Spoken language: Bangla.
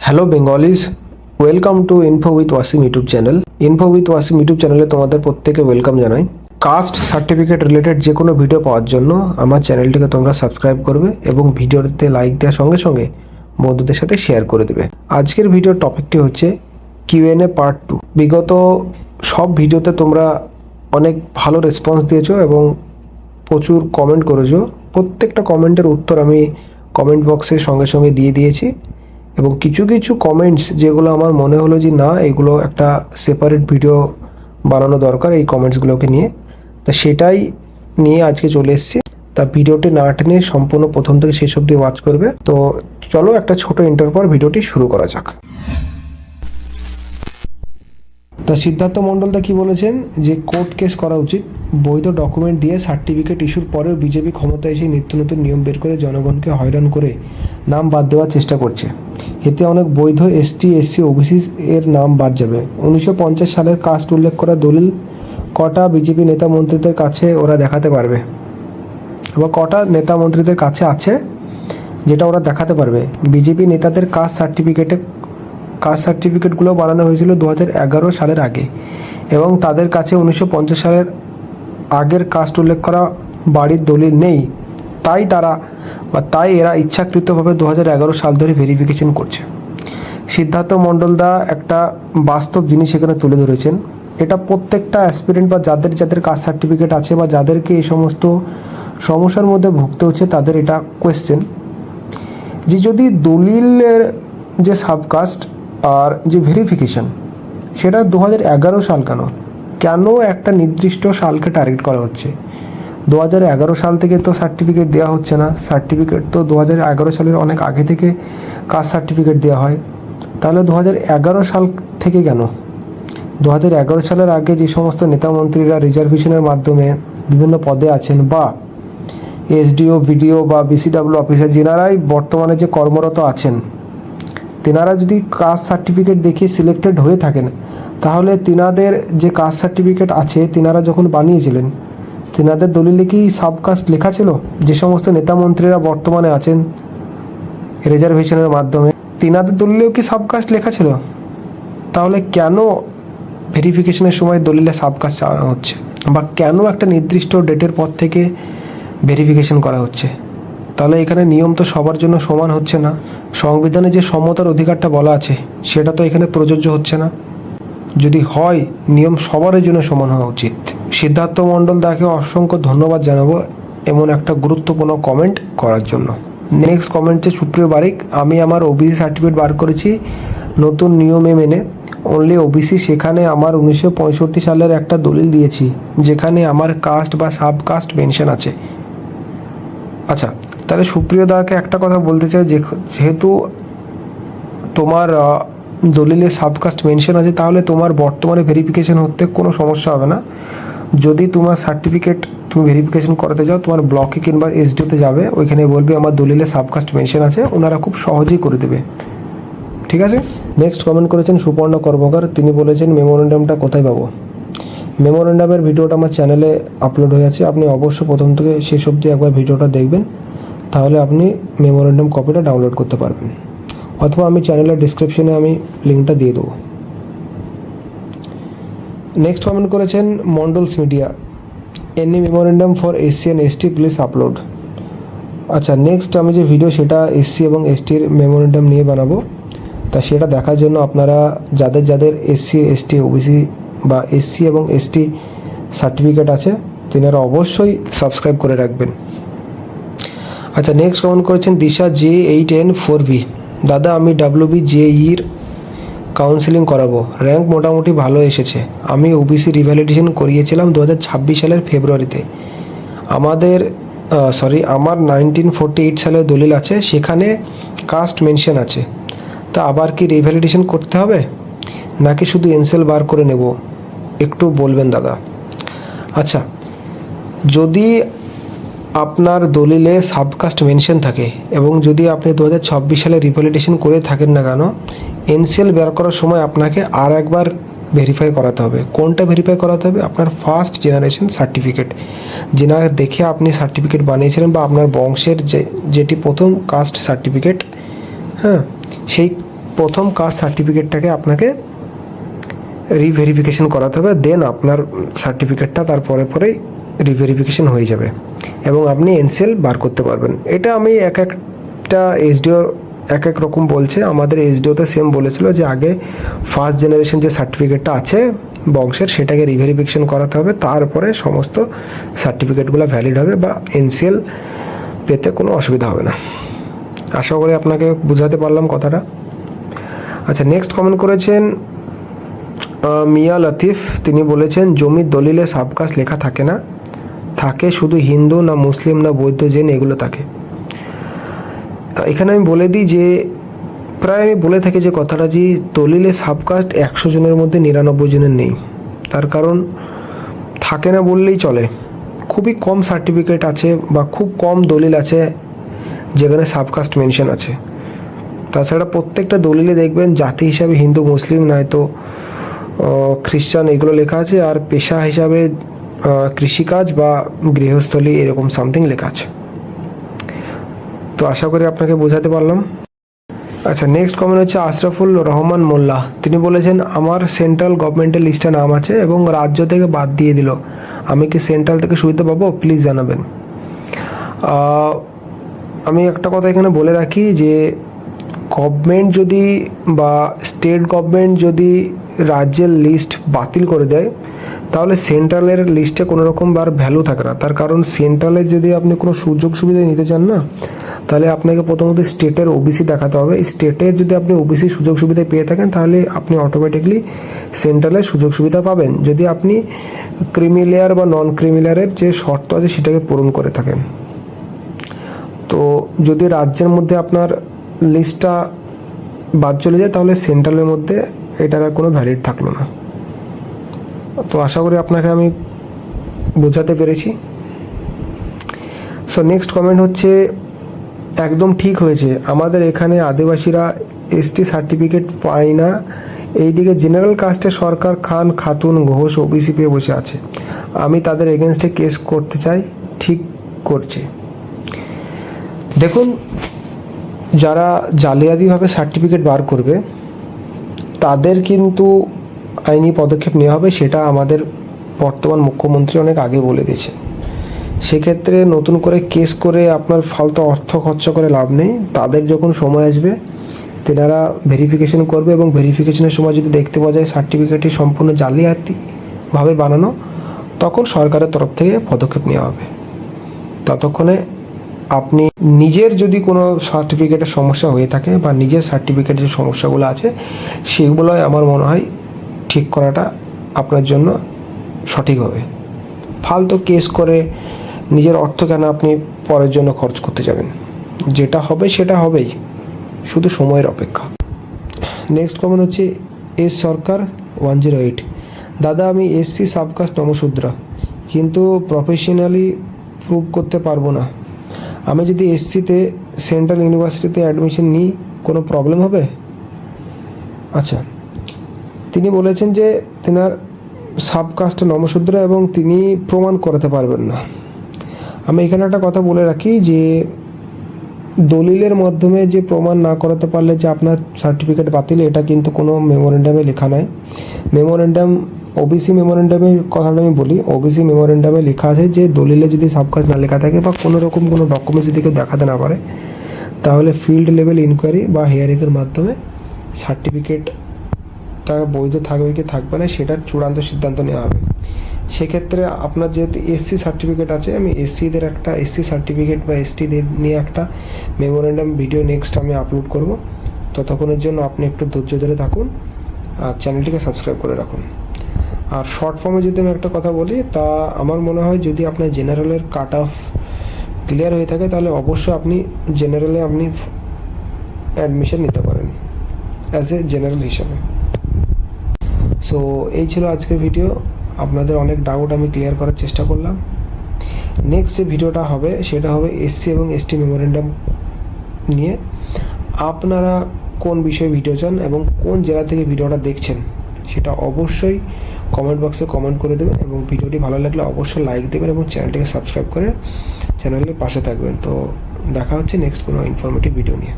Hello Bengalis, welcome to info with Wasim YouTube channel. Info with Wasim YouTube চ্যানেলে তোমাদের প্রত্যেকে ওয়েলকাম জানাই। কাস্ট সার্টিফিকেট রিলেটেড যে কোনো ভিডিও পাওয়ার জন্য আমার চ্যানেলটিকে তোমরা সাবস্ক্রাইব করবে এবং ভিডিওতে লাইক দেওয়ার সঙ্গে সঙ্গে বন্ধুদের সাথে শেয়ার করে দেবে। আজকের ভিডিওর টপিকটি হচ্ছে কিউএনএ পার্ট 2। বিগত সব ভিডিওতে তোমরা অনেক ভালো রেসপন্স দিয়েছো এবং প্রচুর কমেন্ট করেছো। প্রত্যেকটা কমেন্টের উত্তর আমি কমেন্ট বক্সের সঙ্গে সঙ্গে দিয়ে দিয়েছি এবং কিছু কিছু কমেন্টস যেগুলো আমার মনে হলো যে না, এগুলো একটা সেপারেট ভিডিও বানানো দরকার এই কমেন্টসগুলোকে নিয়ে, তা সেটাই নিয়ে আজকে চলে এসেছি। তা ভিডিওটি না টেনে সম্পূর্ণ প্রথম থেকে শেষ অবধি ওয়াচ করবে। তো চলো একটা ছোট ইন্টার পর ভিডিওটি শুরু করা যাক। তা সিদ্ধার্থ মণ্ডলদা কি বলেছেন যে কোর্ট কেস করা উচিত, বৈধ ডকুমেন্ট দিয়ে সার্টিফিকেট ইস্যুর পরেও বিজেপি ক্ষমতায় এসে নিত্য নতুন নিয়ম বের করে জনগণকে হয়রান করে নাম বাদ দেওয়ার চেষ্টা করছে। এতে অনেক বৈধ এসটি এসসি ওবিসি এর নাম বাদ যাবে। 1950 সালের কাস্ট উল্লেখ করা দলিল কটা বিজেপি নেতা মন্ত্রীদের কাছে ওরা দেখাতে পারবে, বা কটা নেতা মন্ত্রীদের কাছে আছে যেটা ওরা দেখাতে পারবে? বিজেপি নেতাদের কাস্ট সার্টিফিকেটগুলো বানানো হয়েছিল 2011 সালের আগে এবং তাদের কাছে 1950 সালের আগের কাস্ট উল্লেখ করা বাড়ির দলিল নেই। তাই এরা ইচ্ছাকৃতভাবে 2011 সাল ধরে ভেরিফিকেশন করছে। সিদ্ধার্থ মণ্ডলদা একটা বাস্তব জিনিস এখানে তুলে ধরেছেন। এটা প্রত্যেকটা অ্যাসপিরেন্ট বা যাদের যাদের কাস্ট সার্টিফিকেট আছে বা যাদেরকে এই সমস্ত সমস্যার মধ্যে ভুগতে হচ্ছে তাদের এটা কোয়েশ্চেন, যে যদি দলিলের যে সাবকাস্ট আর যে ভেরিফিকেশন সেটা 2011 সাল কেন একটা নির্দিষ্ট সালকে টার্গেট করা হচ্ছে? 2011 সাল থেকে তো সার্টিফিকেট দেওয়া হচ্ছে না। সার্টিফিকেট তো 2011 সালের অনেক আগে থেকে কাস্ট সার্টিফিকেট দেওয়া হয়। তাহলে 2011 সাল থেকে কেন? 2011 সালের আগে যে সমস্ত নেতা মন্ত্রীরা রিজার্ভেশনের মাধ্যমে বিভিন্ন পদে আছেন বা এসডিও ভিডিও বা বিসিডাব্লিউ অফিসার যেনারাই বর্তমানে যে কর্মরত আছেন, তেনারা যদি কাস্ট সার্টিফিকেট দেখিয়ে সিলেক্টেড হয়ে থাকেন, তাহলে তিনাদের যে কাস্ট সার্টিফিকেট আছে তিনারা যখন বানিয়েছিলেন তিনাদের দলিলে কি সাবকাস্ট লেখা ছিল? যে সমস্ত নেতা মন্ত্রীরা বর্তমানে আছেন রিজার্ভেশনের মাধ্যমে তিনাদের দলিলেও কি সাবকাস্ট লেখা ছিল? তাহলে কেন ভেরিফিকেশনের সময় দলিলে সাবকাস্ট চাওয়া হচ্ছে, বা কেন একটা নির্দিষ্ট ডেটের পর থেকে ভেরিফিকেশন করা হচ্ছে? তাহলে এখানে নিয়ম তো সবার জন্য সমান হচ্ছে না। সংবিধানে যে সমতার অধিকারটা বলা আছে সেটা তো এখানে প্রযোজ্য হচ্ছে না। যদি হয় নিয়ম সবার জন্য সমান হওয়া উচিত। সিদ্ধার্থ মণ্ডলদাকে অসংখ্য ধন্যবাদ জানাবো এমন একটা গুরুত্বপূর্ণ কমেন্ট করার জন্য। নেক্সট কমেন্টে সুপ্রিয় বারিক, আমি আমার ওবিসি সার্টিফিকেট বার করেছি নতুন নিয়মে মেনে, অনলি ওবিসি। সেখানে আমার 1965 সালের একটা দলিল দিয়েছি যেখানে আমার কাস্ট বা সাবকাস্ট মেনশন আছে। আচ্ছা, তাহলে সুপ্রিয় দাকে একটা কথা বলতে চাই, যেহেতু তোমার দলিলে সাবকাস্ট মেনশন আছে তাহলে তোমার বর্তমানে ভেরিফিকেশন হতে কোনো সমস্যা হবে না। যদি তোমার সার্টিফিকেট তুমি ভেরিফিকেশন করাতে যাও, তোমার ব্লকে কিংবা এসডিওতে যাবে, ওইখানে বলবে আমার দলিলে সাবকাস্ট মেনশন আছে, ওনারা খুব সহজেই করে দেবে। ঠিক আছে। নেক্সট কমেন্ট করেছেন সুপর্ণ কর্মকার। তিনি বলেছেন মেমোরেন্ডামটা কোথায় পাবো? মেমোরেন্ডামের ভিডিওটা আমার চ্যানেলে আপলোড হয়ে আছে, আপনি অবশ্যই প্রথম থেকে শেষ অবধি একবার ভিডিওটা দেখবেন, তাহলে আপনি মেমোরেন্ডাম কপিটা ডাউনলোড করতে পারবেন, অথবা আমি চ্যানেলের ডিসক্রিপশনে আমি লিঙ্কটা দিয়ে দেবো। নেক্সট কমেন্ট করেছেন Mondal's media, any memorandum for SC and ST please upload. আচ্ছা, নেক্সট আমি যে ভিডিও সেটা এসসি এবং এসটির মেমোরেন্ডাম নিয়ে বানাবো। তা সেটা দেখার জন্য আপনারা যাদের যাদের এসসি এসটি ওবিসি বা এসসি এবং এসটি সার্টিফিকেট আছে তেনারা অবশ্যই সাবস্ক্রাইব করে রাখবেন। আচ্ছা, নেক্সট কমেন্ট করেছেন দিশা J8N4B। দাদা, আমি WBJEর কাউন্সেলিং করাবো, র্যাঙ্ক মোটামুটি ভালো এসেছে। আমি ওবিসি রিভ্যালিডেশন করিয়েছিলাম 2026 সালের ফেব্রুয়ারিতে। আমার 1948 সালের দলিল আছে, সেখানে কাস্ট মেনশন আছে। তা আবার কি রিভ্যালিডেশন করতে হবে নাকি শুধু এনসেল বার করে নেব, একটু বলবেন দাদা। আচ্ছা, যদি আপনার দলিলে সাবকাস্ট মেনশন থাকে এবং যদি আপনি 2026 সালে রিভ্যালিডেশন করে থাকেন না কেন, এনসিএল বের করার সময় আপনাকে আর একবার ভেরিফাই করাতে হবে। কোনটা ভেরিফাই করাতে হবে? আপনার ফার্স্ট জেনারেশন সার্টিফিকেট, যেটা দেখে আপনি সার্টিফিকেট বানিয়েছিলেন, বা আপনার বংশের যেটি প্রথম কাস্ট সার্টিফিকেট, হ্যাঁ, সেই প্রথম কাস্ট সার্টিফিকেটটাকে আপনাকে রিভেরিফিকেশন করাতে হবে, দেন আপনার সার্টিফিকেটটা তারপরে পরেই রিভেরিফিকেশন হয়ে যাবে এবং আপনি এনসিএল বার করতে পারবেন। এটা আমি এক একটা এসডিও এক এক রকম বলছে। আমাদের এসডিওতে সেম বলেছিল যে আগে ফার্স্ট জেনারেশন যে সার্টিফিকেটটা আছে বংশের সেটাকে রিভেরিফিকেশন করাতে হবে, তারপরে সমস্ত সার্টিফিকেটগুলো ভ্যালিড হবে বা এনসিএল পেতে কোনো অসুবিধা হবে না। আশা করি আপনাকে বোঝাতে পারলাম কথাটা। আচ্ছা, নেক্সট কমেন্ট করেছেন মিয়া লতিফ। তিনি বলেছেন জমির দলিলে সাবকাস্ট লেখা থাকে না, থাকে শুধু হিন্দু, না মুসলিম, না বৌদ্ধ, জৈন এগুলো থাকে। এখানে আমি বলে দিই যে প্রায় আমি বলে থাকি যে কথাটা যে দলিলে সাবকাস্ট 100 জনের মধ্যে 99 জনের নেই। তার কারণ থাকে না বললেই চলে, খুবই কম সার্টিফিকেট আছে বা খুব কম দলিল আছে যেখানে সাবকাস্ট মেনশন আছে। তাছাড়া প্রত্যেকটা দলিলে দেখবেন জাতি হিসাবে হিন্দু, মুসলিম, নয়তো খ্রিস্টান এগুলো লেখা আছে, আর পেশা হিসাবে কৃষিকাজ বা গৃহস্থলী এরকম সামথিং লেখা আছে। তো আশা করি আপনাকে বোঝাতে পারলাম। আচ্ছা, নেক্সট কমেন্ট হচ্ছে আশরাফুল রহমান মোল্লা। তিনি বলেছেন আমার সেন্ট্রাল গভর্নমেন্টের লিস্টে নাম আছে এবং রাজ্য থেকে বাদ দিয়ে দিল, আমি কি সেন্ট্রাল থেকে সুবিধা পাবো? প্লিজ জানাবেন। আমি একটা কথা এখানে বলে রাখি যে গভর্নমেন্ট যদি বা স্টেট গভর্নমেন্ট যদি রাজ্যের লিস্ট বাতিল করে দেয় তাহলে সেন্ট্রালের লিস্টে কোনো রকম আর ভ্যালু থাকে না। তার কারণ সেন্ট্রালে যদি আপনি কোনো সুযোগ সুবিধা নিতে চান না, তাহলে আপনাকে প্রথমত স্টেটের ওবিসি দেখাতে হবে। স্টেটের যদি আপনি ওবিসি সুযোগ সুবিধা পেয়ে থাকেন তাহলে আপনি অটোমেটিকলি সেন্ট্রালের সুযোগ সুবিধা পাবেন, যদি আপনি ক্রিমিলেয়ার বা নন ক্রিমিলেয়ারের যে শর্ত আছে সেটাকে পূরণ করে থাকেন। তো যদি রাজ্যের মধ্যে আপনার লিস্টটা বাদ চলে যায় তাহলে সেন্ট্রালের মধ্যে এটার আর কোনো ভ্যালিড থাকলো না। তো আশা করি আপনাকে আমি বোঝাতে পেরেছি। সো নেক্সট কমেন্ট হচ্ছে একদম ঠিক হয়েছে, আমাদের এখানে আদিবাসীরা এসটি সার্টিফিকেট পায় না, এইদিকে জেনারেল কাস্টে সরকার খান, খাতুন, ঘোষ, ওবিসি পেয়ে বসে আছে, আমি তাদের এগেনস্টে কেস করতে চাই, ঠিক করছে। দেখুন, যারা জালিয়াতিভাবে সার্টিফিকেট বার করবে তাদের কিন্তু আইনি পদক্ষেপ নেওয়া হবে, সেটা আমাদের বর্তমান মুখ্যমন্ত্রী অনেক আগে বলে দিয়েছে। সেক্ষেত্রে নতুন করে কেস করে আপনার ফালতু অর্থ খরচ করে লাভ নেই। তাদের যখন সময় আসবে তেনারা ভেরিফিকেশন করবে এবং ভেরিফিকেশনের সময় যদি দেখতে পাওয়া যায় সার্টিফিকেটটি সম্পূর্ণ জালিয়াতিভাবে বানানো, তখন সরকারের তরফ থেকে পদক্ষেপ নেওয়া হবে। ততক্ষণে আপনি নিজের যদি কোনো সার্টিফিকেটের সমস্যা হয়ে থাকে বা নিজের সার্টিফিকেটের যে সমস্যাগুলো আছে সেগুলো আমার মনে হয় ঠিক করাটা আপনার জন্য সঠিক হবে। ফালতু কেস করে নিজের অর্থ কেন আপনি পরের জন্য খরচ করতে যাবেন? যেটা হবে সেটা হবেই, শুধু সময়ের অপেক্ষা। নেক্সট কমেন্ট হচ্ছে এস সরকার 108। দাদা, আমি এসসি সাবকাস্ট নমশূদ্রা, কিন্তু প্রফেশনালি প্রুভ করতে পারবো না। আমি যদি এসসিতে সেন্ট্রাল ইউনিভার্সিটিতে অ্যাডমিশন নিই কোনো প্রবলেম হবে? আচ্ছা, তিনি বলেছেন যে তেনার সাবকাস্ট নমশূদ্রা এবং তিনি প্রমাণ করাতে পারবেন না। আমি এখানে একটা কথা বলে রাখি যে দলিলের মাধ্যমে যে প্রমাণ না করাতে পারলে যে আপনার সার্টিফিকেট বাতিল, এটা কিন্তু কোনো মেমোরেন্ডামে লেখা নাই। মেমোরেন্ডাম, ওবিসি মেমোরেন্ডামের কথাটা আমি বলি, ওবিসি মেমোরেন্ডামে লেখা আছে যে দলিলে যদি সাবকাস্ট না লেখা থাকে বা কোনো রকম কোনো ডকুমেন্টস যদি কেউ দেখাতে না পারে তাহলে ফিল্ড লেভেল ইনকোয়ারি বা হিয়ারিংয়ের মাধ্যমে সার্টিফিকেটটা বৈধ থাকবে কি থাকবে না সেটার চূড়ান্ত সিদ্ধান্ত নেওয়া হবে। সেক্ষেত্রে আপনার যেহেতু এসসি সার্টিফিকেট আছে, আমি এসসিদের একটা এসসি সার্টিফিকেট বা এসটিদের নিয়ে একটা মেমোরেন্ডাম ভিডিও নেক্সট আমি আপলোড করব। ততক্ষণের জন্য আপনি একটু ধৈর্য ধরে থাকুন আর চ্যানেলটিকে সাবস্ক্রাইব করে রাখুন। আর শর্ট ফর্মে যদি আমি একটা কথা বলি, তা আমার মনে হয় যদি আপনার জেনারেলের কাট অফ ক্লিয়ার হয়ে থাকে তাহলে অবশ্যই আপনি জেনারেলে আপনি অ্যাডমিশন নিতে পারেন অ্যাজ এ জেনারেল হিসাবে। সো এই ছিল আজকের ভিডিও। আপনাদের অনেক ডাউট আমি ক্লিয়ার করার চেষ্টা করলাম। নেক্সট যে ভিডিওটা হবে সেটা হবে এসসি এবং এসটি মেমোরেন্ডাম নিয়ে। আপনারা কোন বিষয়ে ভিডিও চান এবং কোন জেলা থেকে ভিডিওটা দেখছেন সেটা অবশ্যই কমেন্ট বক্সে কমেন্ট করে দেবেন এবং ভিডিওটি ভালো লাগলে অবশ্যই লাইক দেবেন এবং চ্যানেলটিকে সাবস্ক্রাইব করে চ্যানেলের পাশে থাকবেন। তো দেখা হচ্ছে নেক্সট কোনো ইনফরমেটিভ ভিডিও নিয়ে।